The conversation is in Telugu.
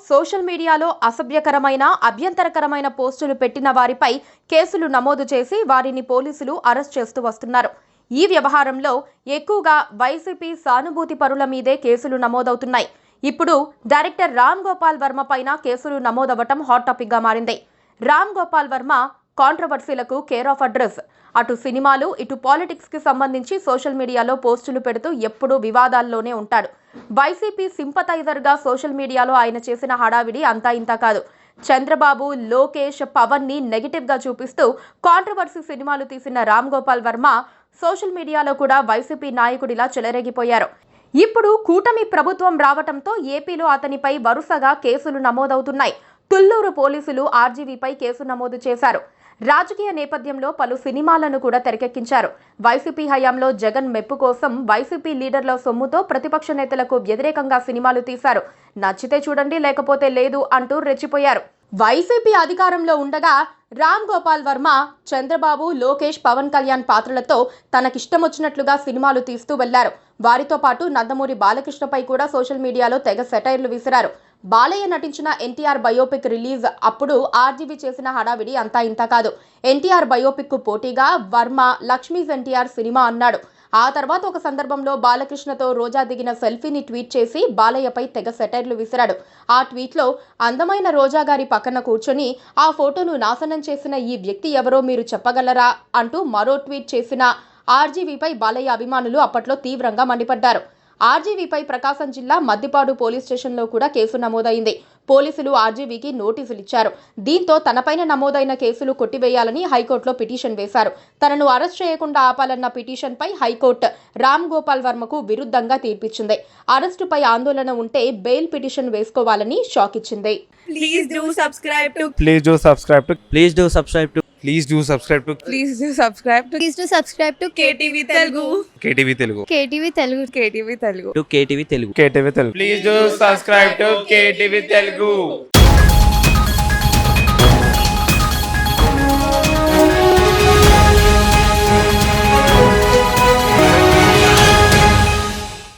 సోషల్ మీడియాలో అసభ్యకరమైన అభ్యంతరకరమైన పోస్టులు పెట్టిన వారిపై కేసులు నమోదు చేసి వారిని పోలీసులు అరెస్ట్ చేస్తూ వస్తున్నారు. ఈ వ్యవహారంలో ఎక్కువగా వైసీపీ సానుభూతి పరుల మీదే కేసులు నమోదవుతున్నాయి. ఇప్పుడు డైరెక్టర్ రామ్ గోపాల్ వర్మ పైన కేసులు నమోదవటం హాట్ టాపిక్ గా మారింది. రామ్ గోపాల్ వర్మ కాంట్రవర్సీలకు కేర్ ఆఫ్ అడ్రస్. అటు సినిమాలు ఇటు పాలిటిక్స్ కి సంబంధించి సోషల్ మీడియాలో పోస్టులు పెడుతూ ఎప్పుడూ వివాదాల్లోనే ఉంటాడు. వైసీపీ సింపథైజర్ గా సోషల్ మీడియాలో ఆయన చేసిన హడావిడి అంతా ఇంతా కాదు. చంద్రబాబు, లోకేష్, పవన్ ని నెగిటివ్ గా చూపిస్తూ కాంట్రవర్సీ సినిమాలు తీసిన రామ్ గోపాల్ వర్మ సోషల్ మీడియాలో కూడా వైసీపీ నాయకుడిలా చెలరేగిపోయారు. ఇప్పుడు కూటమి ప్రభుత్వం రావటంతో ఏపీలో అతనిపై వరుసగా కేసులు నమోదవుతున్నాయి. తుళ్లూరు పోలీసులు ఆర్జీవీపై కేసు నమోదు చేశారు. రాజకీయ నేపథ్యంలో పలు సినిమాలను కూడా తెరకెక్కించారు. వైసీపీ హయాంలో జగన్ మెప్పు కోసం వైసీపీ లీడర్ల సొమ్ముతో ప్రతిపక్ష నేతలకు వ్యతిరేకంగా సినిమాలు తీశారు. నచ్చితే చూడండి లేకపోతే లేదు అంటూ రెచ్చిపోయారు. వైసీపీ అధికారంలో ఉండగా రామ్ గోపాల్ వర్మ చంద్రబాబు, లోకేష్, పవన్ కళ్యాణ్ పాత్రలతో తనకిష్టమొచ్చినట్లుగా సినిమాలు తీస్తూ వెళ్లారు. వారితో పాటు నందమూరి బాలకృష్ణపై కూడా సోషల్ మీడియాలో తెగ సెటైర్లు విసిరారు. బాలయ్య నటించిన ఎన్టీఆర్ బయోపిక్ రిలీజ్ అప్పుడు ఆర్జీవీ చేసిన హడావిడి అంతా ఇంతా కాదు. ఎన్టీఆర్ బయోపిక్ కు పోటీగా వర్మ లక్ష్మీస్ ఎన్టీఆర్ సినిమా అన్నాడు. ఆ తర్వాత ఒక సందర్భంలో బాలకృష్ణతో రోజా దిగిన సెల్ఫీని ట్వీట్ చేసి బాలయ్యపై తెగ సెటైర్లు విసిరాడు. ఆ ట్వీట్లో అందమైన రోజా గారి పక్కన కూర్చొని ఆ ఫోటోను నాశనం చేసిన ఈ వ్యక్తి ఎవరో మీరు చెప్పగలరా అంటూ మరో ట్వీట్ చేసిన ఆర్జీవీపై బాలయ్య అభిమానులు అప్పట్లో తీవ్రంగా మండిపడ్డారు. ఆర్జీవీపై ప్రకాశం జిల్లా మద్దిపాడు పోలీస్ స్టేషన్లో కూడా కేసు నమోదైంది. పోలీసులు ఆర్జీవీకి నోటీసులు ఇచ్చారు. దీంతో తనపైన నమోదైన కేసులు కొట్టివేయాలని హైకోర్టులో పిటిషన్ వేశారు. తనను అరెస్ట్ చేయకుండా ఆపాలన్న పిటిషన్పై హైకోర్టు రామ్ గోపాల్ వర్మకు విరుద్ధంగా తీర్పిచ్చింది. అరెస్టుపై ఆందోళన ఉంటే బెయిల్ పిటిషన్ వేసుకోవాలని షాక్ ఇచ్చింది. Please do subscribe to Please do subscribe to Please do subscribe to Please do subscribe to Please do subscribe to Please do subscribe to KTV Telugu. KTV Telugu. KTV Telugu. KTV Telugu. KTV Telugu. KTV Telugu. Please do subscribe to KTV Telugu.